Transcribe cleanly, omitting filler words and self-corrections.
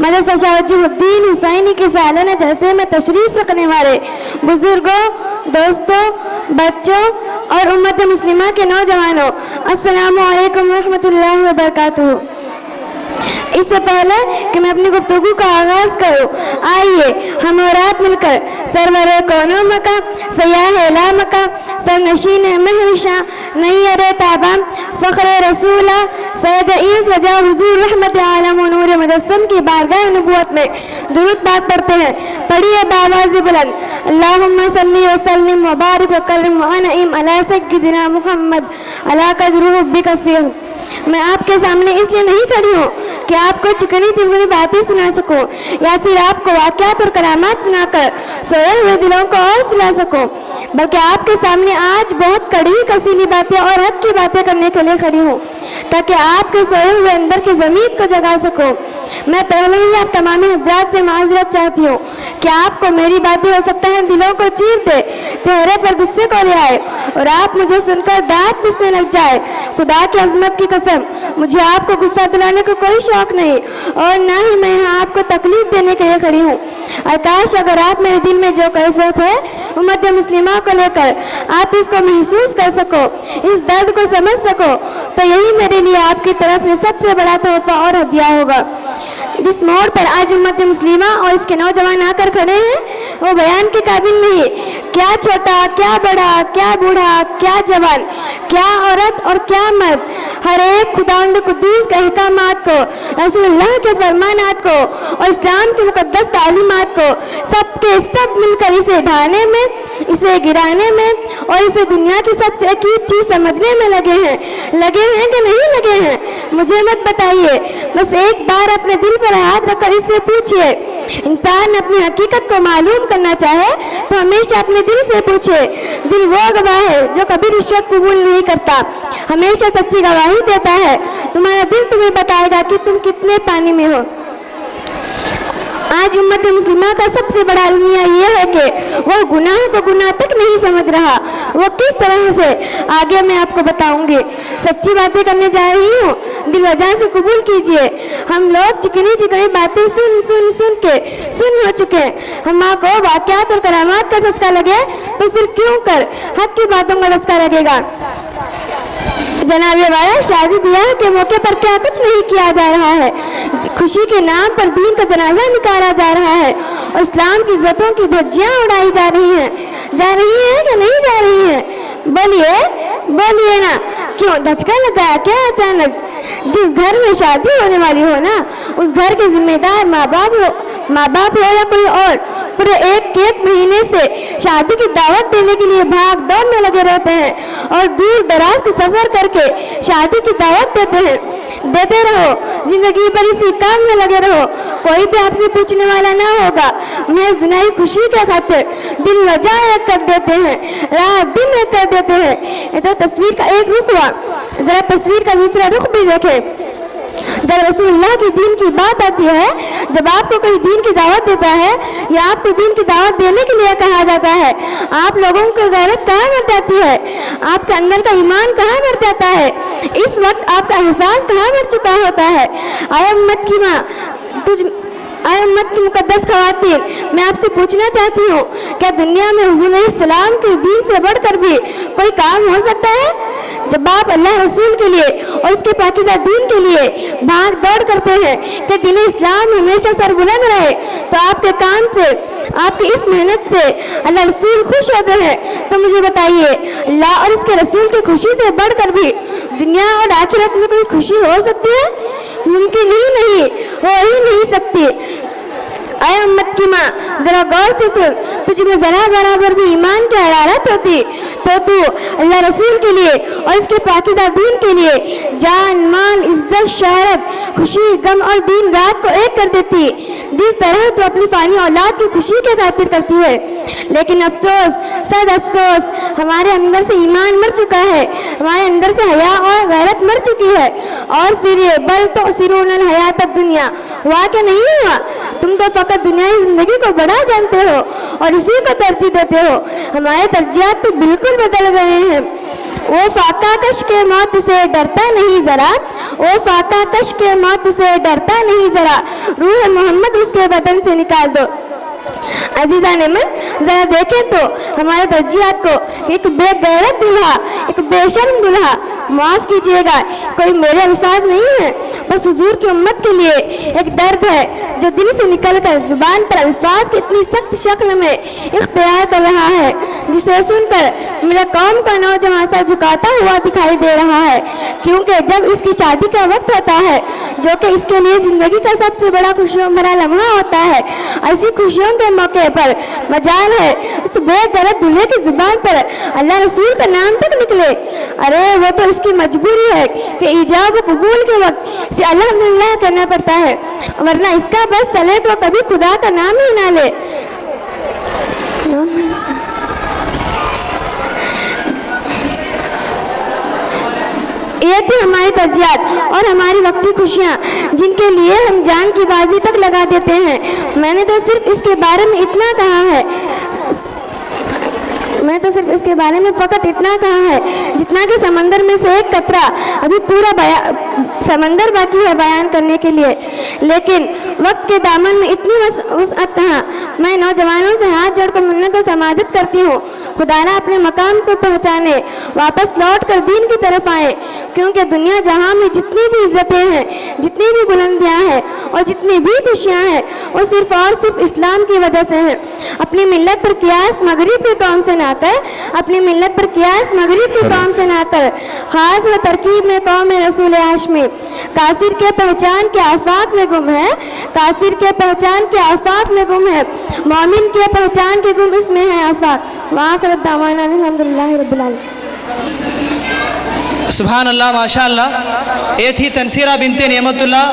مدرسہ شاہ وجیہ الدین حسینی کے سالانہ جلسے میں تشریف رکھنے والے بزرگوں، دوستوں، بچوں اور امت مسلمہ کے نوجوانوں، السلام علیکم ورحمۃ اللہ وبرکاتہ۔ اس سے پہلے کہ میں اپنی گفتگو کا آغاز کروں، آئیے ہم اور آپ مل کر سرور کونوں مکہ، سیاح لا مکہ، سرنشین مہوشاں، نیر تاباں، فخر رسولہ، سید عیس وجہ حضور رحمت عالم و نور مجسم کی بارگاہ نبوت میں درود پاک پڑھتے ہیں۔ پڑھیے بآواز بلند، اللہم صلی وسلم وبارک وکرم وانعم علی سیدنا محمد علی قدر ربک فیہ۔ میں آپ کے سامنے اس لیے نہیں کھڑی ہوں کہ آپ کو چکنی چنگنی باتیں سنا سکوں یا پھر آپ کو واقعات اور کرامات سنا کر سوئے ہوئے دلوں کو اور سنا سکوں، بلکہ آپ کے سامنے آج بہت کڑی کسیلی باتیں اور حق کی باتیں کرنے کے لیے کھڑی ہوں تاکہ آپ کے سوئے ہوئے اندر کی ضمیر کو جگا سکوں۔ میں پہلے ہی آپ تمام حضرات سے معذرت چاہتی ہوں کہ آپ کو میری باتیں ہو سکتا ہے دلوں کو چیر دے، چہرے پر غصے کو لے آئے اور آپ مجھے سن کر دانت پسنے لگ جائے۔ خدا کی عظمت کی قسم، مجھے آپ کو غصہ دلانے کا کوئی شوق نہیں اور نہ ہی میں یہاں آپ کو تکلیف دینے کے لیے کھڑی ہوں۔ کاش اگر آپ میرے دل میں جو کیفیت ہے امت مسلمہ کو لے کر آپ اس کو محسوس کر سکو، اس درد کو سمجھ سکو، تو یہی میرے لیے آپ کی طرف سے سب سے بڑا تحفہ اور ہدیہ ہوگا۔ جس موڑ پر آج امت مسلمہ اور اس کے نوجوان آ کر کھڑے ہیں وہ بیان کے قابل نہیں۔ کیا چھوٹا، کیا بڑا، کیا بوڑھا، کیا جوان، کیا عورت اور کیا مرد، ہر ایک خداوند قدوس کے احکامات کو، رسول اللہ کے فرمانات کو اور اسلام کی مقدس تعلیمات کو سب کے سب مل کر اسے ڈھانے میں، اسے گرانے میں اور اسے دنیا کی سب سے عقید چیز سمجھنے میں لگے ہیں کہ نہیں لگے ہیں؟ مجھے مت بتائیے، بس ایک بار اپنے دل پر ہاتھ رکھ کر اس سے پوچھئے۔ انسان اپنی حقیقت کو معلوم کرنا چاہے تو ہمیشہ اپنے دل سے پوچھے۔ دل وہ گواہ ہے جو کبھی رشوت قبول نہیں کرتا، ہمیشہ سچی گواہی دیتا ہے۔ تمہارا دل تمہیں بتائے گا کہ تم کتنے پانی میں ہو۔ آج امت مسلمہ کا سب سے بڑا المیہ یہ ہے کہ وہ گناہ کو گناہ تک نہیں سمجھ رہا۔ وہ کس طرح سے، آگے میں آپ کو بتاؤں گی۔ سچی باتیں کرنے جا رہی ہوں، دل وجہ سے قبول کیجئے۔ ہم لوگ چکنی چکنی باتیں سن کے ہو چکے ہیں۔ ہم کو واقعات اور کرامات کا چسکا لگے تو پھر کیوں کر حق کی باتوں کا چسکا لگے گا۔ جناب والا، شادی بیاہ کے موقع پر کیا کچھ نہیں کیا جا رہا ہے؟ خوشی کے نام پر دین کا جنازہ نکالا جا رہا ہے اور اسلام کی عزتوں کی دھجیاں اڑائی جا رہی ہیں کہ نہیں جا رہی ہیں؟ بولیے نا، کیوں دھچکا لگا کیا اچانک؟ جس گھر میں شادی ہونے والی ہو نا، اس گھر کے ذمہ دار ماں باپ ہو یا کوئی اور، پورے ایک مہینے سے شادی کی دعوت دینے کے لیے بھاگ دوڑ میں لگے رہتے ہیں اور دور دراز کے سفر کر کے شادی کی دعوت دیتے رہو، زندگی پر اسی کام میں لگے رہو، کوئی بھی آپ سے پوچھنے والا نہ ہوگا۔ محض دنیائی خوشی کے خاطر دل وجہ ایک کر دیتے ہیں، رات دن ایک کر دیتے ہیں۔ یہ تو تصویر کا ایک رخ ہوا، ذرا تصویر کا دوسرا رخ بھی دیکھیں۔ جب رسول اللہ کی دین کی بات آتی ہے، جب آپ کو کوئی دین کی دعوت دیتا ہے یا آپ کو دین کی دعوت دینے کے لیے کہا جاتا ہے، آپ لوگوں کی غیرت کہاں مر جاتی ہے؟ آپ کے اندر کا ایمان کہاں مر جاتا ہے؟ اس وقت آپ کا احساس کہاں مر چکا ہوتا ہے؟ اے امت کی ماں، اے امت کی مقدس خواتین، میں آپ سے پوچھنا چاہتی ہوں، کیا دنیا میں حضور علیہ السلام کے دین سے بڑھ کر بھی کوئی کام ہو سکتا ہے؟ جب آپ اللہ رسول کے لیے اور اس کے پاکیزہ دین کے لیے بھاگ دوڑ کرتے ہیں کہ دین اسلام ہمیشہ سر بلند رہے، تو آپ کے کام سے، آپ کی اس محنت سے اللہ رسول خوش ہوتے ہیں، تو مجھے بتائیے اللہ اور اس کے رسول کی خوشی سے بڑھ کر بھی دنیا اور آخرت میں کوئی خوشی ہو سکتی ہے؟ ممکن ہی نہیں، ہو ہی نہیں سکتی۔ اے امت کی ماں، ذرا غور سے سن، تجھ میں ذرا برابر بھی ایمان کی حرارت ہوتی تو تو اللہ رسول کے لیے اور اس کے پاکیزہ دین کے لیے جان، مال، عزت، شہرت، خوشی، غم اور دین رات کو ایک کر دیتی، جس طرح تو اپنی فانی اولاد کی خوشی کے خاطر کرتی ہے۔ لیکن افسوس، صد افسوس، ہمارے اندر سے ایمان مر چکا ہے، ہمارے اندر سے حیا اور غیرت مر چکی ہے، اور پھر یہ بل تؤثرون الحیات الدنیا ہوا کہ نہیں ہوا؟ تم تو فقط دنیائی زندگی کو بڑا جانتے ہو اور اسی کو ترجیح دیتے ہو۔ ہمارے ترجیحات تو بالکل بدل گئے ہیں۔ وہ فاقہ کش کے موت سے ڈرتا نہیں ذرا، وہ فاقہ کش کے موت سے ڈرتا نہیں ذرا، روح محمد اس کے بدن سے نکال دو۔ عزیزان من، ذرا دیکھیں تو ہمارے ترجیحات کو، ایک بے غیرت دلہا، ایک بے شرم دلہا، معاف کیجیے گا کوئی میرے الفاظ نہیں ہے، بس حضور کی امت کے لیے ایک درد ہے جو دل سے نکل کر زبان پر الفاظ کی اتنی سخت شکل میں اختیار کر رہا ہے، جسے سن کر میرا قوم کا نوجوان سر جھکاتا ہوا دکھائی دے رہا ہے، کیونکہ جب اس کی شادی کا وقت ہوتا ہے جو کہ اس کے لیے زندگی کا سب سے بڑا خوشیوں بھرا لمحہ ہوتا ہے، ایسی خوشیوں کے موقع پر مجال ہے اس بے غیرت دلہے کی زبان پر اللہ رسول کا نام تک نکلے۔ ارے وہ تو اس کی مجبوری ہے کہ ایجاب و قبول کے وقت اسے الحمدللہ کرنا پڑتا ہے، ورنہ اس کا بس چلے تو کبھی خدا کا نام ہی نہ لے۔ یہ تھی ہماری ترجیحات اور ہماری وقتی خوشیاں جن کے لیے ہم جان کی بازی تک لگا دیتے ہیں۔ میں نے تو صرف اس کے بارے میں اتنا کہا ہے، میں تو صرف اس کے بارے میں فقط اتنا کہا ہے جتنا کہ سمندر میں سے ایک قطرہ، ابھی پورا سمندر باقی ہے بیان کرنے کے لیے، لیکن وقت کے دامن میں اتنی وسعت کہاں۔ میں نوجوانوں سے ہاتھ جوڑ کر منت و سماجت کرتی ہوں، خدا نہ اپنے مقام کو پہنچانے، واپس لوٹ کر دین کی طرف آئے، کیونکہ دنیا جہاں میں جتنی بھی عزتیں ہیں، جتنی بھی بلندیاں ہیں اور جتنی بھی خوشیاں ہیں، وہ صرف اور صرف اسلام کی وجہ سے ہیں۔ اپنی ملت پر قیاس مغرب کی قوم سے نہ کر، اپنی ملت پر قیاس مغرب کی قوم سے نہ کر، خاص و ترکیب میں قوم رسول ہاشمی۔ کافر کے پہچان کے آفاق میں گم ہے، کافر کے پہچان کے آفاق میں گم ہے، مومن کے پہچان کے گم اس میں ہے آفاق۔ وآخر دعوانا الحمدللہ رب العالمین۔ سبحان اللہ، ماشاء اللہ۔ یہ تھی تنصیرہ بنت نعمت اللہ۔